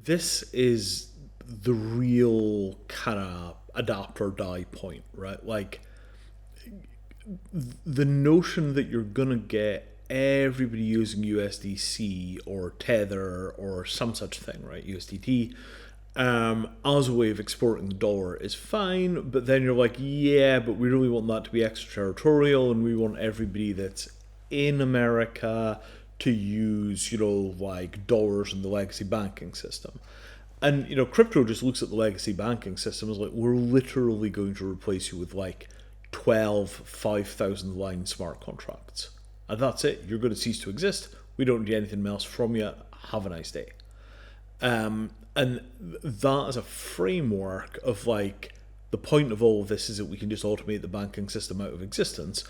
This is the real kind of adapt or die point, right? Like the notion that you're gonna get everybody using USDC or Tether or some such thing, right? USDT, as a way of exporting the dollar is fine, but then you're like, yeah, but we really want that to be extraterritorial, and we want everybody that's in America to use, like dollars in the legacy banking system. And crypto just looks at the legacy banking system as like, we're literally going to replace you with like 12 5,000 line smart contracts. And that's it. You're going to cease to exist. We don't need anything else from you. Have a nice day. And that is a framework of like, the point of all of this is that we can just automate the banking system out of existence.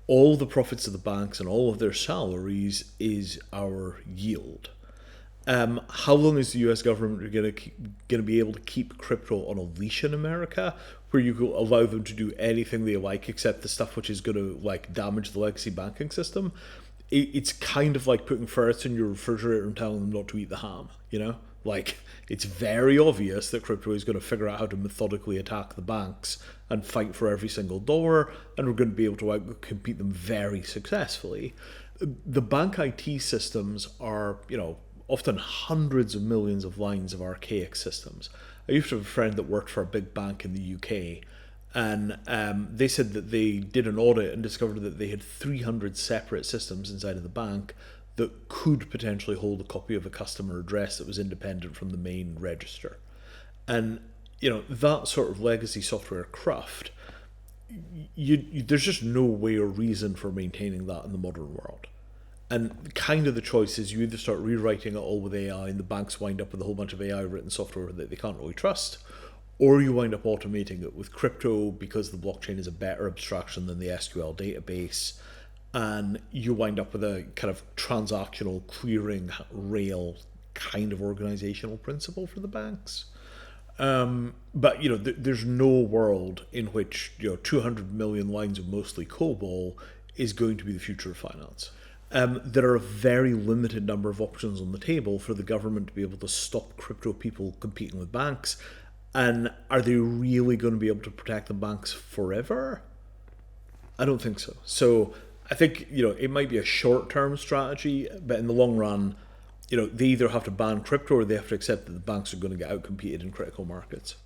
All the profits of the banks and all of their salaries is our yield. How long is the U.S. government going to be able to keep crypto on a leash in America, where you can allow them to do anything they like except the stuff which is going to like damage the legacy banking system? It's kind of like putting ferrets in your refrigerator and telling them not to eat the ham. Like, it's very obvious that crypto is going to figure out how to methodically attack the banks and fight for every single dollar, and we're going to be able to outcompete them very successfully. The bank IT systems are, often hundreds of millions of lines of archaic systems. I used to have a friend that worked for a big bank in the UK, and they said that they did an audit and discovered that they had 300 separate systems inside of the bank that could potentially hold a copy of a customer address that was independent from the main register. And that sort of legacy software craft, there's just no way or reason for maintaining that in the modern world. And kind of the choice is you either start rewriting it all with AI and the banks wind up with a whole bunch of AI written software that they can't really trust, or you wind up automating it with crypto because the blockchain is a better abstraction than the SQL database, and you wind up with a kind of transactional clearing rail kind of organizational principle for the banks. But there's no world in which 200 million lines of mostly COBOL is going to be the future of finance. There are a very limited number of options on the table for the government to be able to stop crypto people competing with banks. And are they really going to be able to protect the banks forever? I don't think so. So I think, it might be a short-term strategy, but in the long run, they either have to ban crypto or they have to accept that the banks are going to get outcompeted in critical markets.